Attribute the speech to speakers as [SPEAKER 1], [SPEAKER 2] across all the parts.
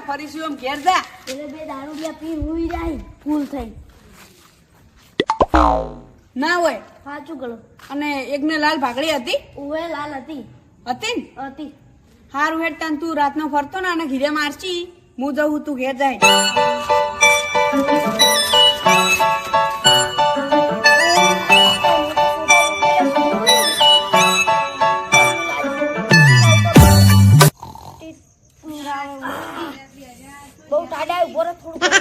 [SPEAKER 1] ફરીશું એમ ઘેર જા.
[SPEAKER 2] એટલે બે દારૂડિયા પી હુઈ જાય ફૂલ થઈ.
[SPEAKER 1] ના હોય.
[SPEAKER 2] સાચું કરો.
[SPEAKER 1] અને એકને લાલ ભાગડી હતી.
[SPEAKER 2] ઓવે લાલ હતી.
[SPEAKER 1] હતી ને?
[SPEAKER 2] હતી.
[SPEAKER 1] હારું હેડ તાન તું રાતનો ફરતો ને અને ઘીરે મારચી હું જઉં તું ઘેર જાય.
[SPEAKER 2] બહુ ટાડા ઉભો રહે થોડું.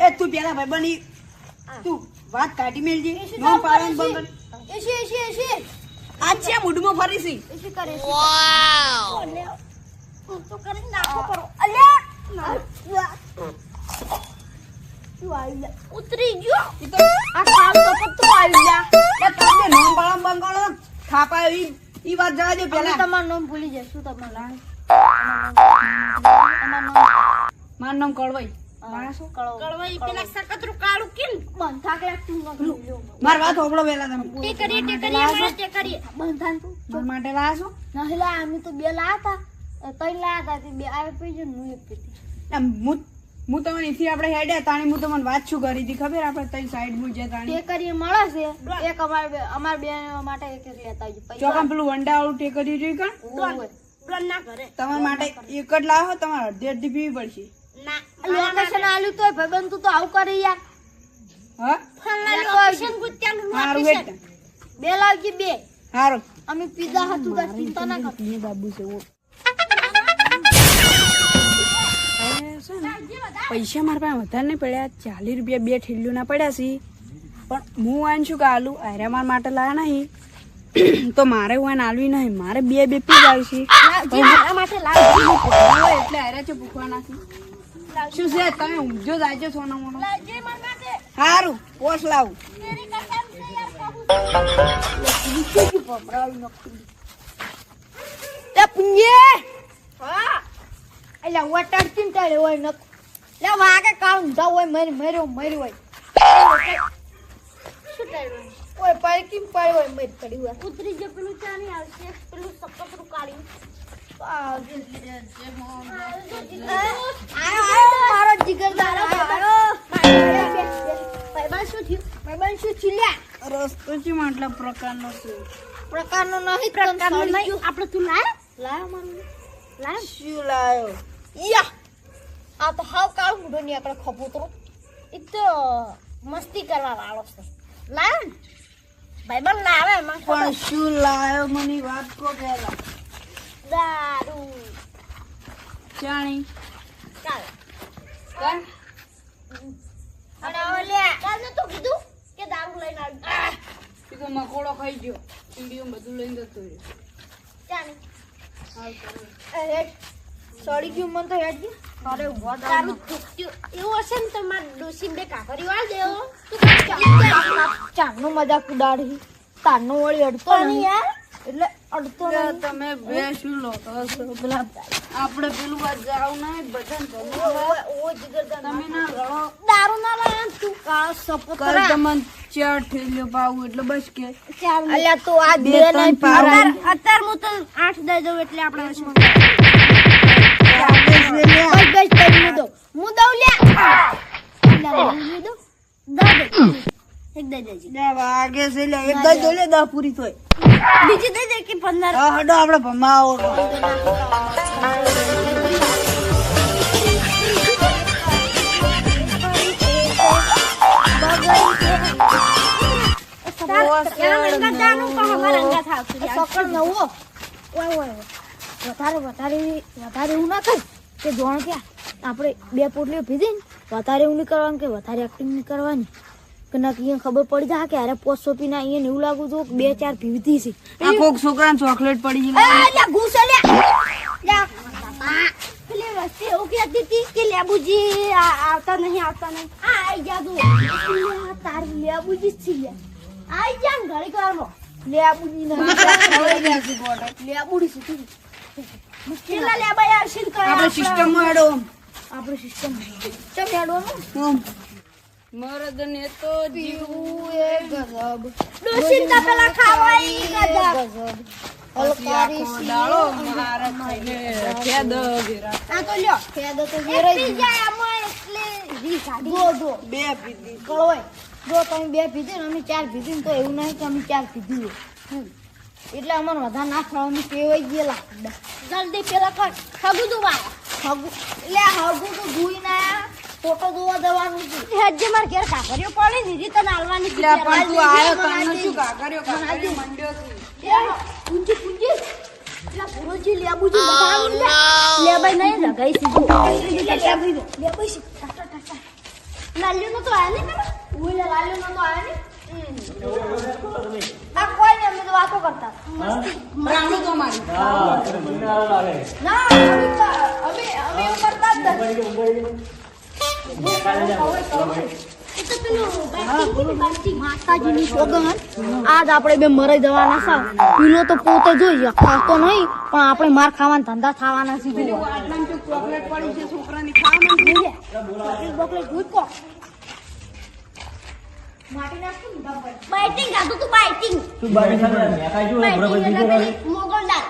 [SPEAKER 1] એ તું પેલા ભાઈ બની તું વાત કાઢી મેલજે. નોમ પાડવાનું બંધ કર.
[SPEAKER 2] એસી
[SPEAKER 1] આજ છે મૂડમાં ફરીશી.
[SPEAKER 2] એસી કરે. વાવ. તો કરી નાખો કરો. અલ્યા ઉતરી ગયો. આ કામ તો પત્તો આવી ગયા.
[SPEAKER 1] એ તમે નોમ પાડવાનું બંધ કરો. થાપા ઈ વાત જવા દે પેલા.
[SPEAKER 2] તમારું નામ ભૂલી જશું તમારું.
[SPEAKER 1] મારું નામ કળવાઈ.
[SPEAKER 2] કળવાઈ પેલા સકતરું કાળું કેમ બંધા કે તું
[SPEAKER 1] માર વાત હોબળો પેલા તમે.
[SPEAKER 2] તે કરીએ બંધાન તું
[SPEAKER 1] માર માટે લાયા છો?
[SPEAKER 2] નહીં લા અમે તો બે લાયા હતા ત્રણ લાયા હતા બે આવે પીજો હું એક પીતી.
[SPEAKER 1] એમ હું તમને અહીંથી આપણે હેડ્યા તાણી હું તમને વાત શું કરી હતી ખબર? આપણે તઈ સાઈડ મું જે તાણી
[SPEAKER 2] ટેકરી મળે છે એક અમાર બે માટે એક એક લેતા આવજો પૈસા.
[SPEAKER 1] ચોકમ પેલું વંડા વાળું ટેકરી જોઈ કણ
[SPEAKER 2] પ્લાન ના કરે
[SPEAKER 1] તમારા માટે એક જ લાવો. તમારે અડધી પીવી પડશે.
[SPEAKER 2] ના લોકેશન આલ્યું તોય ભાઈબંધ તું તો આવું કરે યાર.
[SPEAKER 1] હા
[SPEAKER 2] લોકેશન ગુત્યાનું
[SPEAKER 1] હારું હેડ.
[SPEAKER 2] બે લાવજી બે
[SPEAKER 1] હારું
[SPEAKER 2] અમે પીઝા હતું તો ચિંતા ના કર.
[SPEAKER 1] બાબુ છે પૈસા મારા પાસે વધારે નહીં પડ્યા. 40 રૂપિયા બે ઠેલીઓ ના પડ્યા છે. પણ હું આને શું કે આલુ આર્યા મારા માટે લાયા નહીં તો મારે હું આને આલવી નહીં. મારે બે પી જ આવશે
[SPEAKER 2] માટે લાવજી
[SPEAKER 1] એટલે આર્યા છે ભૂખવાના છે. શું છે તમે ઊંઘજો જાયજો સોના મોનો.
[SPEAKER 2] લાવજી માર માટે
[SPEAKER 1] હારું પોસ લાવું.
[SPEAKER 2] તેરી કસમ છે યાર બાબુ.
[SPEAKER 1] એ પુંજે
[SPEAKER 2] હા એલા વટાડ ચિંતાડે હોય ન લે વાગે કામ ઊંધા હોય મર્યો હોય શું ટાઈમ ઓય પાર્કિંગ પાડ્યો હોય મર પડી હોય ઉતરી જે પેલું ચાની આવશે પેલું સકતરું કાઢી મારો જીગરદાર ભાઈબંધ શું થયું?
[SPEAKER 1] રસ્તો છે આટલા પ્રકારનો છે.
[SPEAKER 2] પ્રકારનો નહીં આપણે તું લાયો મારું
[SPEAKER 1] શું લાયો?
[SPEAKER 2] યા આ તો હાવ કાળ મુઢો ની આપણે ખપોતરો એ તો મસ્તી કરવા વાળો છે લાવ ને ભાઈબંધ લાવે એમાં
[SPEAKER 1] પણ શું લાયો મને વાત કો પેલા.
[SPEAKER 2] દારૂ
[SPEAKER 1] જાણી
[SPEAKER 2] ચાલ
[SPEAKER 1] કર
[SPEAKER 2] અને ઓલ્યા કાલને તો કીધું કે દારૂ લઈને આવી
[SPEAKER 1] ઈ તો મકોડો ખાઈ ગયો. ચીડીઓ બધું લઈને જતો રહ્યો.
[SPEAKER 2] ચાલ સડી ગયું મન તો હેડ ગયું અરે ઉભા દારૂ ચૂક્યું એવું હશે ને તો માર ડોસી બે કાકરી વાળ દેવો તું ચાનો મજાક ઉડાડી તારનો વળી અડતો નહીં યાર એટલે અડતો નહીં
[SPEAKER 1] તમે બે શું લો તો પેલા આપણે પેલું વાત જાવ ના ભજન
[SPEAKER 2] ઓ જીગરદાર
[SPEAKER 1] તમે ના રડો.
[SPEAKER 2] દારૂ ના લાયા તું કાળ સપોત
[SPEAKER 1] કર તમને ચાર ઠેલ્યો પાવું એટલે બસ કે
[SPEAKER 2] અલ્યા તો આ બે નહીં પાર અત્યાર હું તો 8 દઈ દઉં એટલે આપણે બસ હું દઉં લ્યા એક દઈ દેજે
[SPEAKER 1] વાગે છે લે એક દઈ દો લે 10 પૂરી થોય
[SPEAKER 2] બીજી દઈ દે કે 15
[SPEAKER 1] હા હડો આપણે ભમાવો.
[SPEAKER 2] વધારે એવું ના કર કે જોણ ક્યાં આપણે બે પોટલીઓ પીધી ને વધારે એવું નહીં કરવાનું કે વધારે એક્ટિંગ નહીં કરવાની કે ના અહીંયા ખબર પડી જાય કે અરે 500 પીના અહીંયા એવું લાગુ તો 2-4 પીવી છે.
[SPEAKER 1] આ કોક છોકરાને ચોકલેટ પડી ગઈ.
[SPEAKER 2] પેલી વસ્તી એવું કહેતી હતી કે લેબુજી આવતા નહીં આઈ જા તું તાર લેબુજી જ છે આઈ જા ને ઘડી કરવાનો લેબુજી નહીં લેબુડી છે મુશ્કેલા લેબાઈ આવશે ને
[SPEAKER 1] આપણે સિસ્ટમ માં હેડો.
[SPEAKER 2] આપણે સિસ્ટમ ચમ હેડવાનું
[SPEAKER 1] ઓમ મરદને તો
[SPEAKER 2] પીવું એ ગજબ ડોશી તા પેલા ખાવાઈ ગજબ
[SPEAKER 1] હલકારી દાળો મારા ખાઈને ખેદ વેરા
[SPEAKER 2] આ તો લ્યો ખેદ તો વેરાઈ જાય આમાં એટલે રી સાડી દો
[SPEAKER 1] બે પીધી
[SPEAKER 2] કળોય જો તમે બે પીધી ને અમે ચાર પીધી ને તો એવું નહીં કે અમે ચાર પીધી એટલે અમારે વધારે ના ખાવાની ટેવાઈ ગયેલા જલ્દી પેલા કર હગું તું વા હગું એટલે હગું તો ધોઈ ના ફોટો જોવા દેવાનું છે હજે માર ઘેર કાકરીઓ પડે ને રીત નાલવાની છે
[SPEAKER 1] એટલે પણ તું આયો કાનો શું કાકર્યો મંડ્યો છે
[SPEAKER 2] પૂંજી પૂંજી એટલે પુરોજી લેબુજી બતાવું લે લેબાઈ નહીં લગાઈ સીધું લેબાઈ સી ટાટા ટાટા લાલ્યો નો તો આયા ને ઓલે લાલ્યો નો તો આયા ને આ કોઈ ને અમે તો વાતો કરતા મસ્તી
[SPEAKER 1] રાણો તો મારી
[SPEAKER 2] ના અમે એવું કરતા જ નથી માતાજીની સોગન આજ આપણે બે મરાઈ જવાના છે પીલો તો પોતે જોઈ ખાતો નહીં પણ આપણે માર ખાવાના ધંધા થવાના છે
[SPEAKER 1] આટલામાં જો ચોકલેટ પડી છે છોકરાની ખાવાનું
[SPEAKER 2] ચોકલેટ ભૂકો માટી નાખું ને બાઇટિંગ ગાધું તું બાઇટિંગ
[SPEAKER 3] તું બાકી સામે મેકાઈ જો બરાબર દીધો
[SPEAKER 2] મોગલ દાળ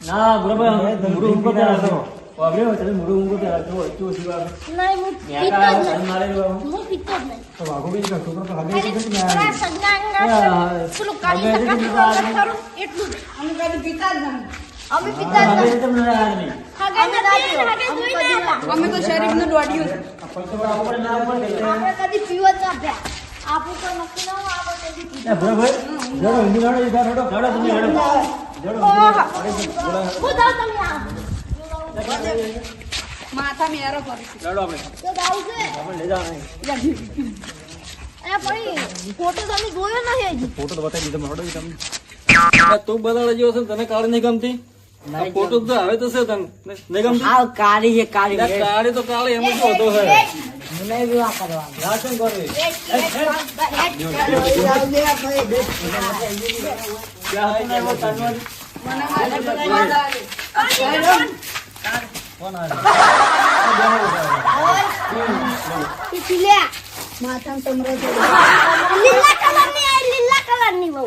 [SPEAKER 3] ના બરાબર મુડું ઉંકો તે રાખો વાબરે તમે મુડું ઉંકો તે રાખો તો સિવા
[SPEAKER 2] નહીં હું પીતો
[SPEAKER 3] મેકા
[SPEAKER 2] જ નહીં
[SPEAKER 3] મારે
[SPEAKER 2] હું પીતો જ નહીં
[SPEAKER 3] તો વાગો બી છોકરો તો હગે છે કે
[SPEAKER 2] થોડા સગના પેલું કાળી સગા કરું એટલું જ
[SPEAKER 1] અમે કદી પીતા જ નહીં
[SPEAKER 2] અમે પીતા જ
[SPEAKER 3] હગે
[SPEAKER 2] નથી
[SPEAKER 3] તમને ના નહીં
[SPEAKER 2] હગે નથી હગે જોઈ ના હતા
[SPEAKER 1] અમે તો શરીફનું દોડ્યું છે
[SPEAKER 3] પણ તો આપણે ના પડે
[SPEAKER 2] આપણે કદી પીવા જ ના થયા આપણું તો નક્કી ના હોય આપણે કદી પીતા
[SPEAKER 3] બરાબર જડો ઊંઘી નાડો ઇધર હડો જડો તમે હડો જડો
[SPEAKER 2] હું જાઉં તમે આ
[SPEAKER 1] માથા મેરો કરી
[SPEAKER 3] જડો આપણે
[SPEAKER 2] તો દાવ છે
[SPEAKER 3] આપણે લઈ જાવ નહીં
[SPEAKER 2] એ પડી ફોટો તમે જોયો નહીં હજી
[SPEAKER 3] ફોટો તો બતાવી દીધો હડો તમે તું બતાડે જેવો છે ને તને કાળી નહીં ગમતી આ ફોટો તો આવે તો છે તને નહીં ગમતી
[SPEAKER 4] આ કાળી છે કાળી
[SPEAKER 3] એટલે કાળી તો કાળી એમ શું હતો છે
[SPEAKER 4] મને વિવાહ કરવા
[SPEAKER 3] રાશન કરવી ક્યાં હતા એવો તાનવાડી
[SPEAKER 1] મને મારે બધા
[SPEAKER 3] કોણ આવે
[SPEAKER 2] પીલે માથામાં તમરો લીલા કલરની બહુ